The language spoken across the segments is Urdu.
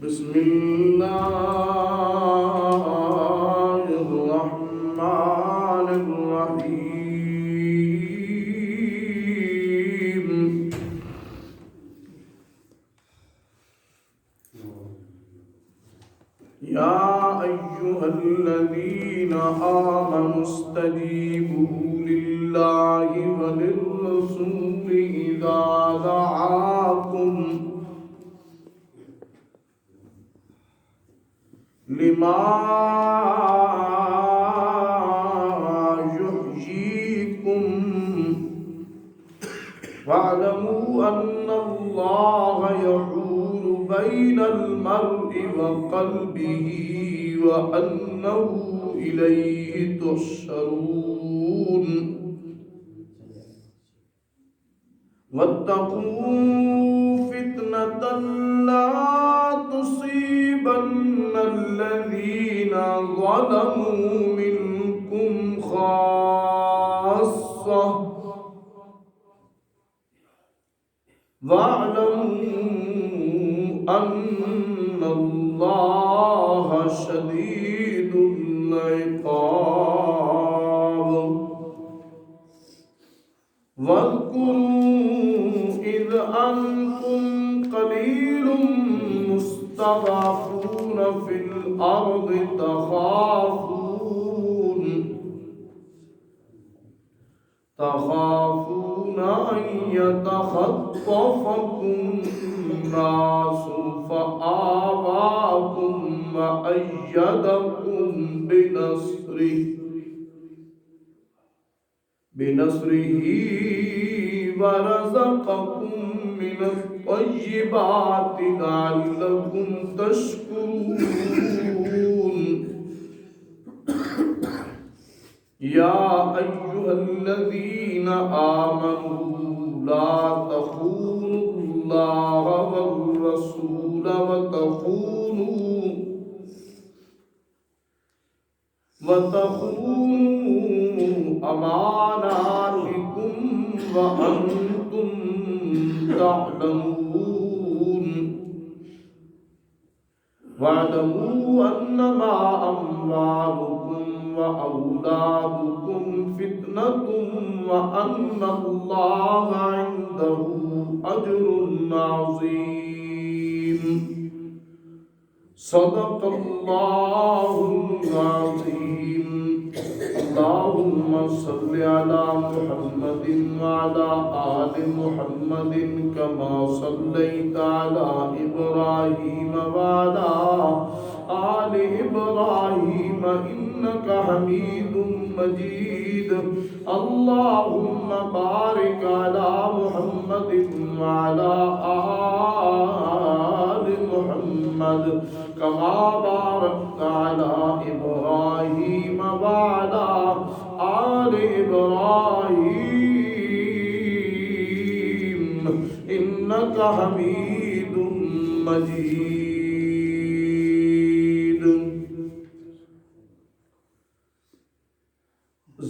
بسم الله الرحمن الرحيم. يا أيها الذين آمنوا استجيبوا لله وللرسول إذا دعاكم لما يحييكم واعلموا أن الله يحول بين المرء وقلبه وأنه إليه تحشرون. واتقوا فتنة لا تصيبن الذين ظلموا منكم خاصة واعلموا أن الله شديد العقاب. واذكروا إذ أنتم قليل مستضعفون في الأرض تخافون أن يتخطفكم الناس فآواكم وأيدكم بنصره ورزقكم من الطيبات لعلكم تشكرون. يا أيها الذين آمنوا لا تخونوا الله والرسول وتخونوا أماناتكم وأنتم تعلمون. واعلموا أنما أموالكم وأولادكم فتنة وأن الله عنده أجر عظيم. صدق الله العظيم. اللهم صل على محمد وعلى آل محمد كما صليت على إبراهيم وعلى آل إبراهيم إنك حميد مجيد. اللهم بارك على محمد وعلى آل محمد كما باركت على إبراهيم وعلى آل إبراهيم إنك حميد مجيد.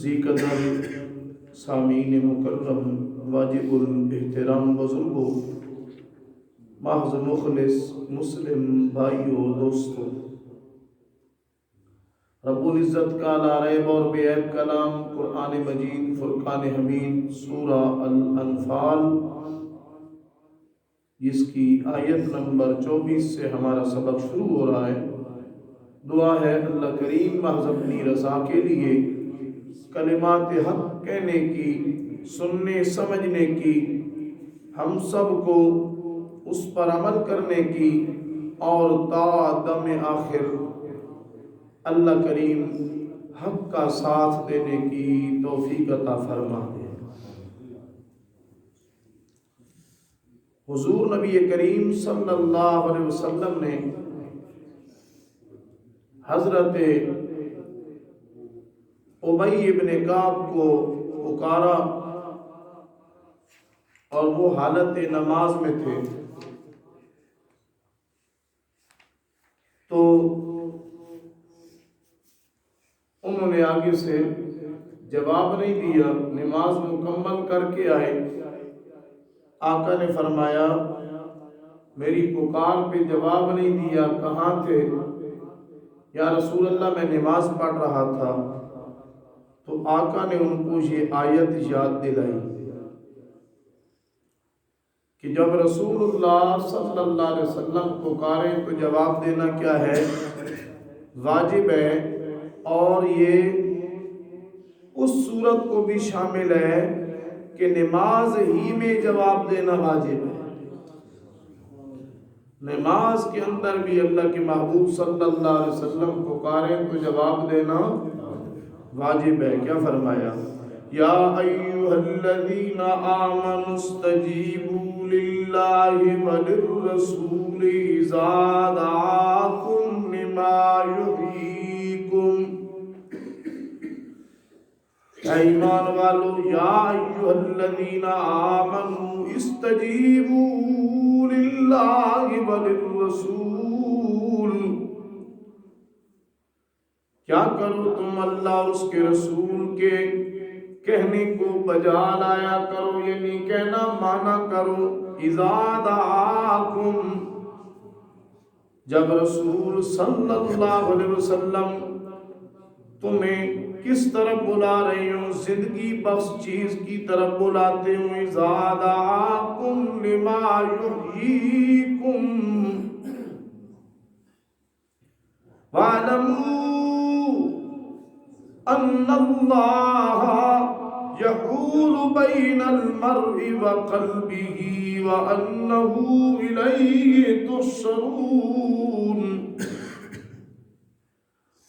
ذی قدر سامعین مکرم، واجب الاحترام بزرگوں، محض مخلص مسلم بھائیوں دوستوں، رب العزت کا لا ریب اور بے عیب کلام قرآن مجید فرقان حمید سورہ الانفال، جس کی آیت نمبر 24 سے ہمارا سبق شروع ہو رہا ہے. دعا ہے اللہ کریم محض اپنی رضا کے لیے کلمات حق کہنے کی، سننے سمجھنے کی، ہم سب کو اس پر عمل کرنے کی اور تا دم آخر اللہ کریم حق کا ساتھ دینے کی توفیق عطا فرما دے. حضور نبی کریم صلی اللہ علیہ وسلم نے حضرت ابی ابن کعب کو پکارا اور وہ حالت نماز میں تھے، تو انہوں نے آگے سے جواب نہیں دیا، نماز مکمل کر کے آئے. آقا نے فرمایا میری پکار پہ جواب نہیں دیا، کہاں تھے؟ یا رسول اللہ میں نماز پڑھ رہا تھا۔ تو آقا نے ان کو یہ آیت یاد دلائی کہ جب رسول اللہ صلی اللہ علیہ وسلم پکاریں تو جواب دینا کیا ہے؟ واجب ہے، اور یہ اس صورت کو بھی شامل ہے کہ نماز ہی میں جواب دینا واجب ہے۔ نماز کے اندر بھی اللہ کے محبوب صلی اللہ علیہ وسلم پکاریں تو جواب دینا واجب ہے۔ کیا فرمایا؟ یا ایھا الذین آمنوا استجیبوا للہ وللرسول اذا دعاکم لما یحییکم۔ اے ایمان والو، یا ایھا الذین آمنوا استجیبوا للہ وللرسول، کیا کرو تم اللہ اور اس کے رسول کے کہنے کو بجا لایا کرو، یعنی کہنا مانا کرو۔ اذا دعاکم، جب رسول صلی اللہ علیہ وسلم تمہیں کس طرف بلا رہے ہوں؟ زندگی بخش چیز کی طرف بلاتے ہوں۔ اذا دعاکم لما یحییکم وَاعْلَمُوا أَنَّ اللَّهَ يَحُولُ بَيْنَ الْمَرْءِ وَقَلْبِهِ وَأَنَّهُ إِلَيْهِ تُحْشَرُونَ۔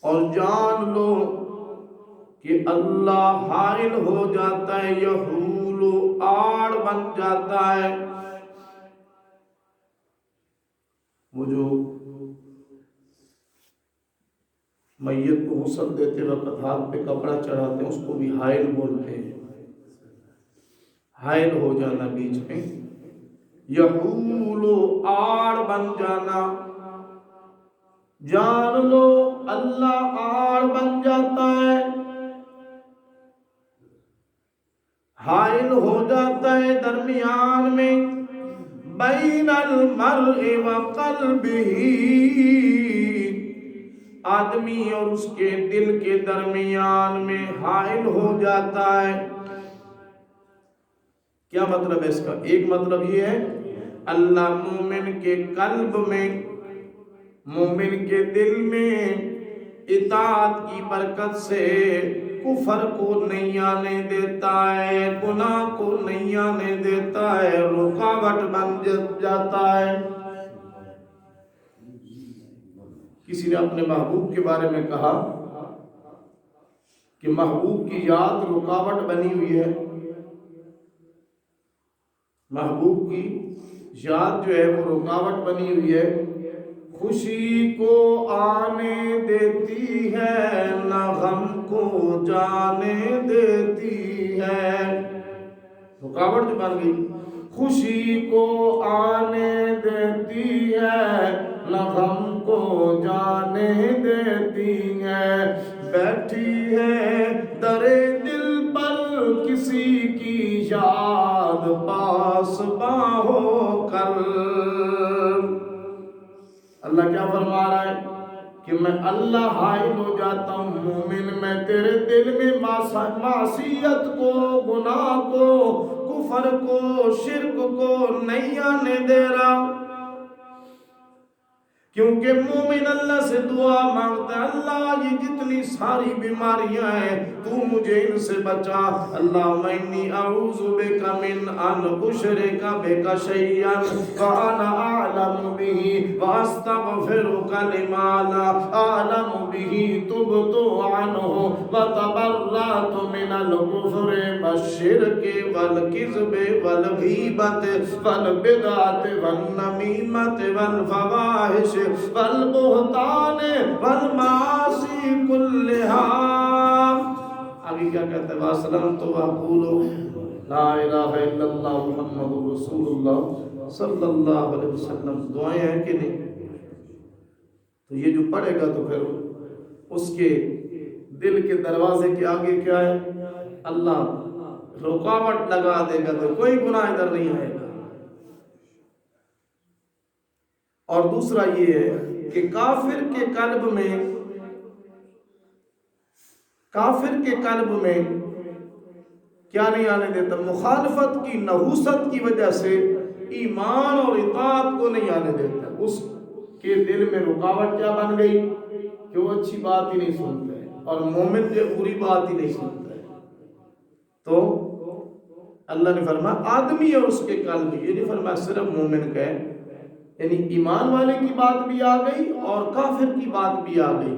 اور جان لو کہ اللہ حائل ہو جاتا ہے، یحول آڑ بن جاتا ہے۔ وہ جو میت کو غسل دیتے وقت ہاتھ پہ کپڑا چڑھاتے ہیں، اس کو بھی حائل بولتے ہیں۔ حائل ہو جانا بیچ میں، یحول آڑ بن جانا۔ جان لو اللہ آڑ بن جاتا ہے، حائل ہو جاتا ہے درمیان میں، بین المرء وقلبہ، آدمی اور اس کے دل کے درمیان میں حائل ہو جاتا ہے۔ کیا مطلب ہے اس کا؟ ایک مطلب یہ ہے اللہ مومن کے قلب میں، مومن کے دل میں اطاعت کی برکت سے کفر کو نہیں آنے دیتا ہے، گناہ کو نہیں آنے دیتا ہے، رکاوٹ بن جاتا ہے۔ کسی نے اپنے محبوب کے بارے میں کہا کہ محبوب کی یاد رکاوٹ بنی ہوئی ہے۔ محبوب کی یاد جو ہے وہ رکاوٹ بنی ہوئی ہے، خوشی کو آنے دیتی ہے، نہ غم کو جانے دیتی ہے۔ رکاوٹ جو بن گئی، خوشی کو آنے دیتی ہے، نہ غم کو جانے دیتی ہے، بیٹھی ہے درے دل پر کسی کی یاد پاس باہو کر۔ اللہ کیا فرما رہا ہے کہ میں اللہ حائل ہو جاتا ہوں مومن، میں تیرے دل میں معصیت کو، گناہ کو، کفر کو، شرک کو نہیں آنے دے رہا، کیونکہ مومن اللہ سے دعا مانگتا ہے، اللہ یہ جتنی ساری بیماریاں ہیں تو مجھے ان سے بچا، اللہم انی اعوذ بک من ان اشرک بک شیئا وانا اعلم به واستغفرک لما لا اعلم به، تبت عنہ وتبرأت من الکفر والشرک والکذب والغیبت والبدعت والنمیمت والفواحش والبہتان والمعاصی کلہا۔ آگے کیا کہتے ہیں؟ وَأَسْلَمْتُ وَأَقُولُ لَا إِلَٰهَ إِلَّا اللَّهُ مُحَمَّدٌ رَسُولُ اللَّهِ صلی اللہ علیہ وسلم۔ دعائیں ہیں کہ نہیں؟ تو یہ جو پڑھے گا تو پھر اس کے دل کے دروازے کے آگے کیا ہے؟ اللہ رکاوٹ لگا دے گا، تو کوئی گناہ ادھر نہیں آئے گا۔ اور دوسرا یہ ہے کہ کافر کے قلب میں کیا نہیں آنے دیتا؟ مخالفت کی نحوست کی وجہ سے ایمان اور اطاعت کو نہیں آنے دیتا. اس کے دل میں رکاوٹ کیا بن گئی کہ وہ اچھی بات ہی نہیں سنتا ہے، اور مومن جو بری بات ہی نہیں سنتا ہے. تو اللہ نے فرمایا آدمی اور اس کے قلب، یہ نہیں فرمایا صرف مومن کا ہے، یعنی ایمان والے کی بات بھی آ گئی اور کافر کی بات بھی آ گئی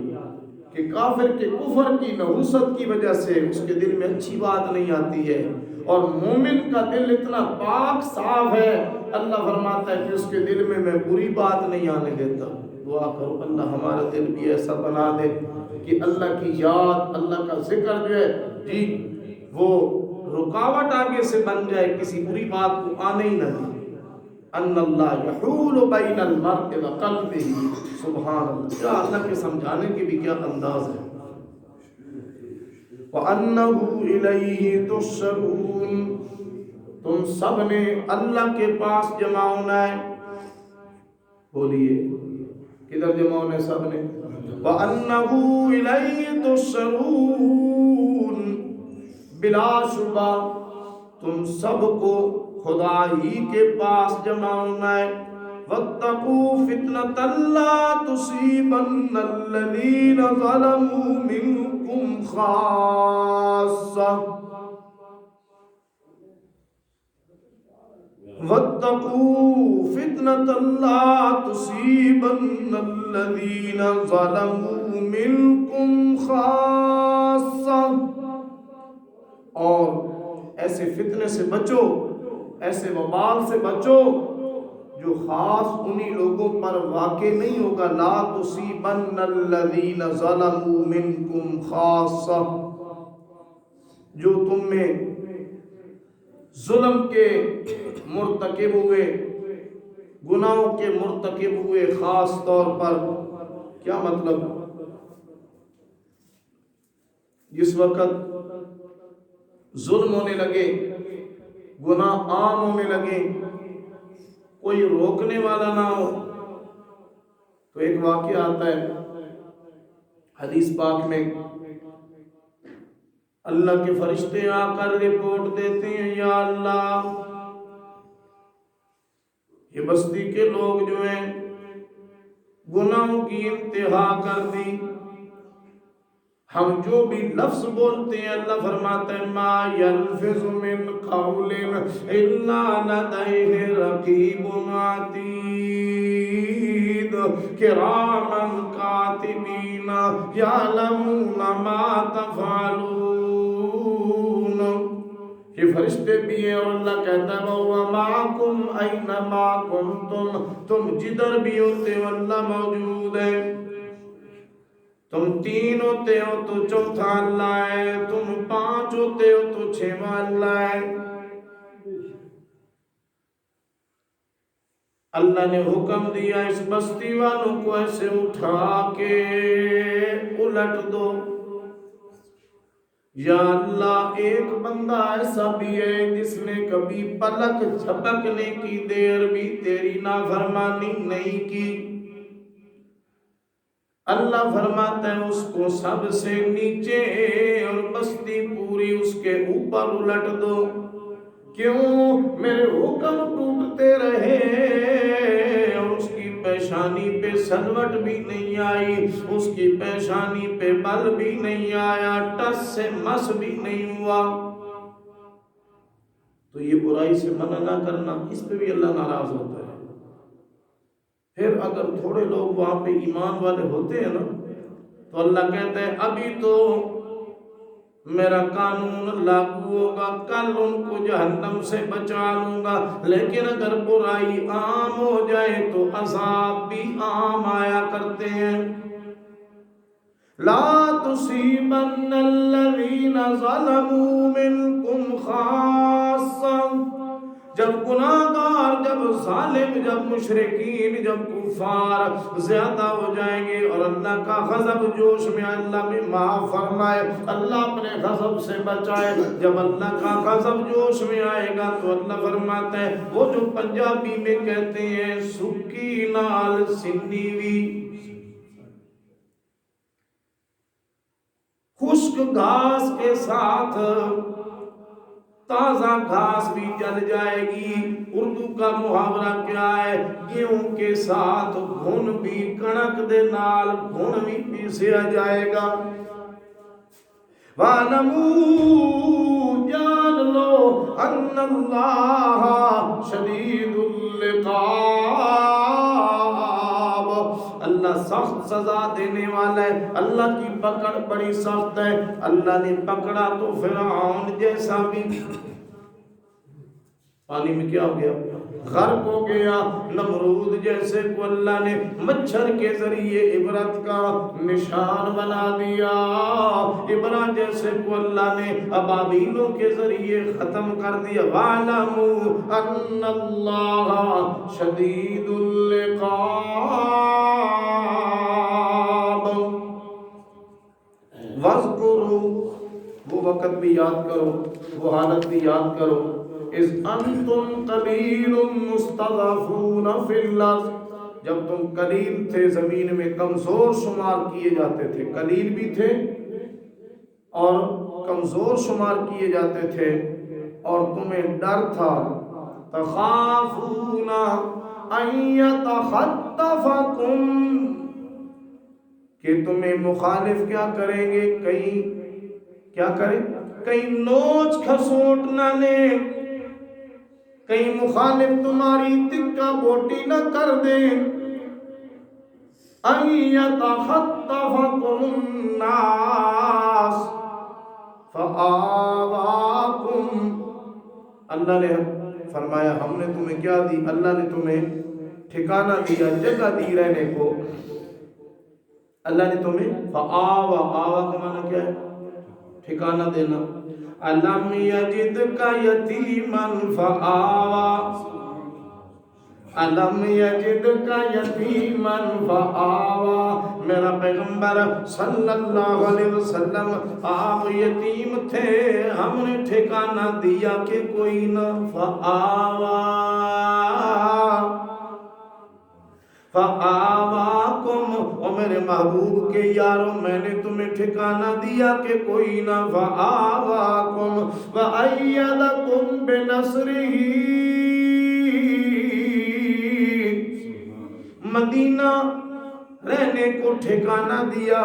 کہ کافر کے کفر کی نحوست کی وجہ سے اس کے دل میں اچھی بات نہیں آتی ہے، اور مومن کا دل اتنا پاک صاف ہے، اللہ فرماتا ہے کہ اس کے دل میں بری بات نہیں آنے دیتا. دعا کرو اللہ ہمارا دل بھی ایسا بنا دے کہ اللہ کی یاد، اللہ کا ذکر جو ہے جی وہ رکاوٹ آگے سے بن جائے، کسی بری بات کو آنے ہی نہ دے. ان اللہ یحول بین المرء وقلبہ، سبحان اللہ. کیا اللہ کے سمجھانے کے بھی کیا انداز ہے. وَأَنَّهُ إِلَيْهِ تُحْشَرُونَ، تم سب نے اللہ کے پاس جمع ہونا ہے. بولیے کدھر جمع ہونا ہے؟ سب نے. وَأَنَّهُ إِلَيْهِ تُحْشَرُونَ، بلا شبہ تم سب کو خدا ہی کے پاس جمع ہونا ہے. وَاتَّقُوا فِتْنَةً لَا تُصِيبَنَّ الَّذِينَ ظَلَمُوا مِنْكُمْ خَاصَّةً. وَاتَّقُوا فِتْنَةً لَا تُصِيبَنَّ الَّذِينَ ظَلَمُوا مِنْكُمْ خَاصَّةً. اور ایسے فتنے سے بچو، ایسے وبال سے بچو جو خاص انہی لوگوں پر واقع نہیں ہوگا. لا تصیبن الذین ظلموا منکم خاصہ، جو تم میں ظلم کے مرتکب ہوئے، گناہوں کے مرتکب ہوئے خاص طور پر. کیا مطلب؟ جس وقت ظلم ہونے لگے، گناہ عام ہونے لگے، کوئی روکنے والا نہ ہو، تو ایک واقعہ آتا ہے حدیث پاک میں، اللہ کے فرشتے آ کر رپورٹ دیتے ہیں یا اللہ یہ بستی کے لوگ جو ہیں گناہوں کی انتہا کر دی، ہم جو بھی لفظ بولتے ہیں اللہ فرماتا ہے ما یلفظ من قول الا لدیہ رقیب عتید کراما کاتبین یعلمون ما تفعلون. یہ فرشتے بھی ہیں اور اللہ کہتا ہے وَهُوَ مَعَكُمْ أَيْنَمَا كُنْتُمْ، تم جدھر بھی ہوتے ہو اللہ موجود ہے. تم 3 ہوتے ہو تو چوتھا اللہ ہے، تم 5 ہوتے ہو تو 6واں اللہ ہے. اللہ نے حکم دیا اس بستی والوں کو ایسے اٹھا کے الٹ دو. یا اللہ ایک بندہ ایسا بھی ہے جس نے کبھی پلک جھپکنے کی دیر بھی تیری نافرمانی نہیں کی. اللہ فرماتا ہے اس کو سب سے نیچے اور بستی پوری اس کے اوپر الٹ دو. کیوں؟ میرے حکم ٹوٹتے رہے اور اس کی پیشانی پہ سلوٹ بھی نہیں آئی، اس کی پیشانی پہ بل بھی نہیں آیا، ٹس سے مس بھی نہیں ہوا. تو یہ برائی سے منع نہ کرنا، اس پہ بھی اللہ ناراض ہوتا ہے. پھر اگر تھوڑے لوگ وہاں پہ ایمان والے ہوتے ہیں نا تو اللہ کہتا ہے ابھی تو میرا قانون لاگو ہوگا، کل ان کو جہنم سے بچا لوں گا. لیکن اگر برائی عام ہو جائے تو عذاب بھی عام آیا کرتے ہیں. لا تصیبن الذین ظلموا منکم خاصہ، جب گناہگار، جب ظالم، جب مشرکین، جب کفار زیادہ ہو جائیں گے اور اللہ کا غضب جوش میں، اللہ میں معاف فرمائے، اللہ اپنے غضب سے بچائے، جب اللہ کا غضب جوش میں آئے گا تو اللہ فرماتا ہے وہ جو پنجابی میں کہتے ہیں سکی نال سنی وی، خشک گھاس کے ساتھ تازہ گھاس بھی جل جائے گی۔ اردو کا محاورہ کیا ہے؟ گیہوں کے ساتھ گھن بھی، کڑک دے نال گھن بھی پیسیا جائے گا۔ وَاعْلَمُوا، جان لو، ان اللہ شدید العقاب، اللہ سخت سزا دینے والا ہے، اللہ کی پکڑ بڑی سخت ہے۔ اللہ نے پکڑا تو فرعون جیسا بھی پانی میں کیا ہو گیا؟ غرق ہو گیا۔ نمرود جیسے کو اللہ نے مچھر کے ذریعے عبرت کا نشان بنا دیا، ابراہیم جیسے کو اللہ نے ابابیلوں کے ذریعے ختم کر دیا۔ وَاعْلَمُوا أَنَّ اللَّهَ شَدِيدُ الْعِقَابِ، وَاذْكُرُوا، وہ وقت بھی یاد کرو، وہ حالت بھی یاد کرو، اِذْ أَنْتُمْ قَلِيلٌ مُسْتَضْعَفُونَ فِي الْأَرْضِ، جب تم قلیل تھے، زمین میں کمزور شمار کیے جاتے تھے، قلیل بھی تھے اور کمزور شمار کیے جاتے تھے، اور تمہیں ڈر تھا، تَخَافُونَ أَن يَتَخَطَّفَكُمْ، کہ تمہیں مخالف کیا کریں گے، کیا کریں، کہیں نوچ کھسوٹ نہ لیں، کہیں مخالف تمہاری تکہ بوٹی نہ کر دیں۔ ان يتخطفكم الناس فآواكم، اللہ نے فرمایا ہم نے تمہیں کیا دی، اللہ نے تمہیں ٹھکانہ دیا، جگہ دی رہنے کو، اللہ نے تمہیں فآوا، آوا کا معنی کیا ہے؟ ٹھکانہ دینا۔ أَلَمْ يَجِدْكَ يَتِيمًا فَآوَى، أَلَمْ يَجِدْكَ يَتِيمًا فَآوَى، میرا پیغمبر صلی اللہ علیہ وسلم آپ یتیم تھے، ہم نے ٹھکانہ دیا کہ کوئی نہ، فَآوَى، فَآوَاكُمْ، اور میرے محبوب کے یاروں میں نے تمہیں ٹھکانہ دیا کہ کوئی نہ، فَآوَاكُمْ وَأَيَّدَكُمْ بِنَصْرِهِ، مدینہ رہنے کو ٹھکانہ دیا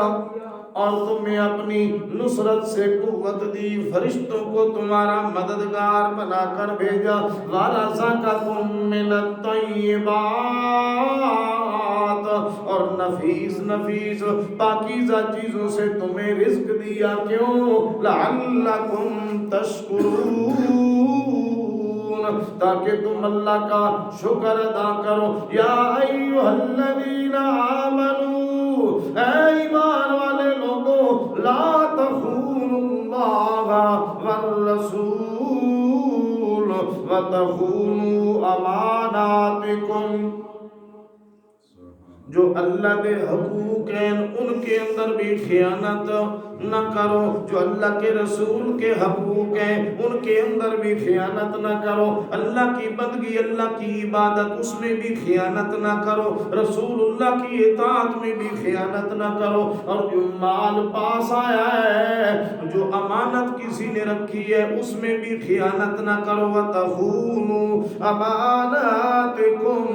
اور تمہیں اپنی نصرت سے قوت دی، فرشتوں کو تمہارا مددگار بنا کر بھیجا، وَرَزَقَكُم مِّنَ الطَّيِّبَاتِ، اور نفیس نفیس پاکیزہ چیزوں سے تمہیں رزق دیا، کیوں؟ لَعَلَّكُمْ تَشْكُرُونَ، تاکہ تم اللہ کا شکر ادا کرو۔ یا ایھا الذین آمنوا، اے ایمان والے لوگوں، لا تخونوا اللہ والرسول وتخونوا اماناتکم، جو اللہ کے حقوق ہیں ان کے اندر بھی خیانت نہ کرو، جو اللہ کے رسول کے حقوق ہیں ان کے اندر بھی خیانت نہ کرو، اللہ کی بندگی، اللہ کی عبادت، اس میں بھی خیانت نہ کرو، رسول اللہ کی اطاعت میں بھی خیانت نہ کرو، اور جو مال پاس آیا ہے، جو امانت کسی نے رکھی ہے، اس میں بھی خیانت نہ کرو، وَتَخُونُوا أَمَانَاتِكُمْ،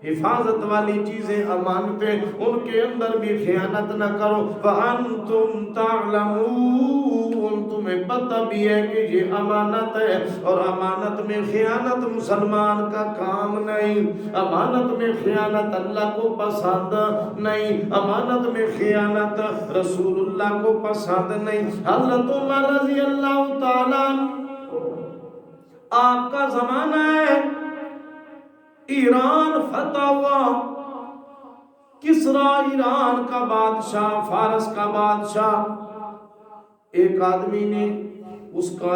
حفاظت والی چیزیں، امانتیں، ان کے اندر بھی خیانت نہ کرو، وَأَنْتُمْ تَعْلَمُونَ، تمہیں پتہ بھی ہے کہ یہ امانت ہے، اور امانت میں خیانت مسلمان کا کام نہیں، امانت میں خیانت اللہ کو پسند نہیں، امانت میں خیانت رسول اللہ کو پسند نہیں۔ حضرت عمر رضی اللہ تعالیٰ، آپ کا زمانہ ہے، ایران فتح ہوا، کسریٰ ایران کا بادشاہ، فارس کا بادشاہ، ایک آدمی نے اس کا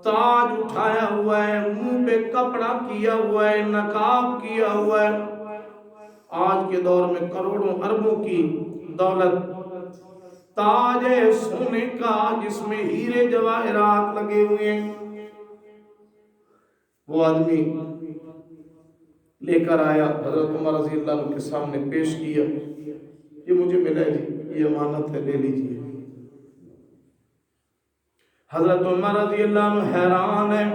تاج اٹھایا ہوا ہے، منہ پہ کپڑا کیا ہوا ہے، نقاب کیا ہوا ہے. آج کے دور میں کروڑوں اربوں کی دولت، تاج ہے سونے کا جس میں ہیرے جواہرات لگے ہوئے ہیں. وہ آدمی لے کر آیا، حضرت عمر رضی اللہ عنہ کے سامنے پیش کیا. یہ مجھے ملا ہے جی، یہ امانت ہے، لے لیجئے. حضرت عمر رضی اللہ عنہ حیران ہے،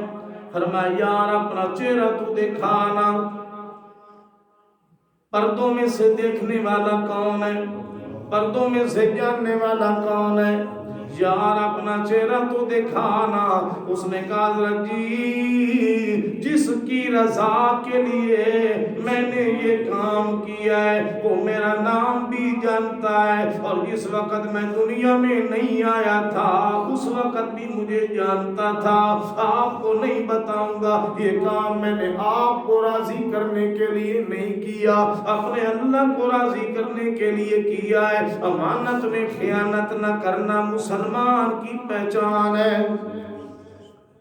فرمایا یار اپنا چہرہ تو دکھانا، پردوں میں سے دیکھنے والا کون ہے، پردوں میں سے جاننے والا کون ہے، یار اپنا چہرہ تو دکھانا. اس نے کہا حضرت جی جس کی رضا کے لیے میں نے یہ کام کیا ہے وہ میرا نام بھی جانتا ہے، اور جس وقت میں دنیا میں نہیں آیا تھا اس وقت بھی مجھے جانتا تھا. آپ کو نہیں بتاؤں گا، یہ کام میں نے آپ کو راضی کرنے کے لیے نہیں کیا، اپنے اللہ کو راضی کرنے کے لیے کیا ہے. امانت میں خیانت نہ کرنا مسلمان کی پہچان ہے.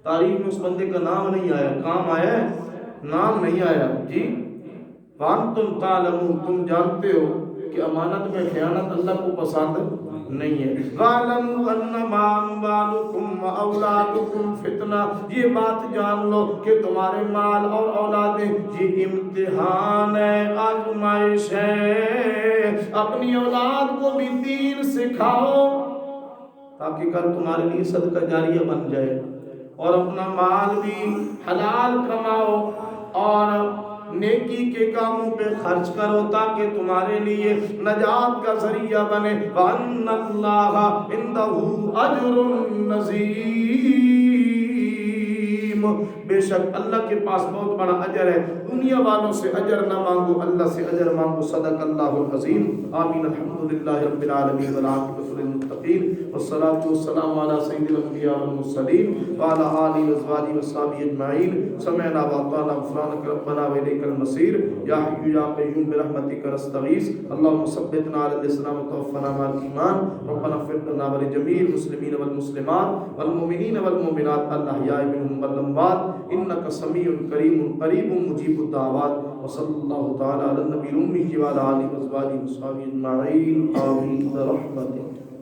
تاریخ میں اس بندے کا نام نہیں آیا، کام آیا ہے، نام نہیں آیا جی. وَأَنْتُمْ تَعْلَمُونَ، تم جانتے ہو کہ امانت میں خیانت اللہ کو پسند نہیں ہے. وَاعْلَمُوا أَنَّمَا أَمْوَالُكُمْ وَأَوْلَادُكُمْ فِتْنَةٌ، یہ بات جان لو کہ تمہارے مال اور اولادیں یہ امتحان ہے، آزمائش ہے. اپنی اولاد کو بھی دین سکھاؤ تاکہ کل تمہارے لیے صدقہ جاریہ بن جائے، اور اپنا مال بھی حلال کماؤ اور نیکی کے کاموں پہ خرچ کرو تاکہ تمہارے لیے نجات کا ذریعہ بنے. وَأَنَّ اللَّهَ عِنْدَهُ أَجْرٌ عَظِيمٌ، بے شک اللہ کے پاس بہت بڑا اجر ہے. دنیا والوں سے اجر نہ مانگو، اللہ سے اجر مانگو. صدق اللہ العظیم. آمین. الحمدللہ رب العالمین والعاقبۃ للمتقین والصلاة والسلام علی سید الانبیاء والمرسلین وعلی آلہ وازواجہ وصحبہ اجمعین. سمعنا واطعنا غفرانک ربنا والیک المصیر. یا حی یا قیوم برحمتک نستغیث. اللهم ثبتنا علی الاسلام وتوفنا مع الایمان. ربنا اغفر لنا ولجميع المسلمین والمسلمات والمؤمنین والمؤمنات الاحیاء منهم والاموات انک سمیع کریم قریب مجیب الدعوات. وصلی اللہ تعالی علی النبی الأمی وعلی آلہ وازواجہ وصحبہ اجمعین. آمین برحمتک.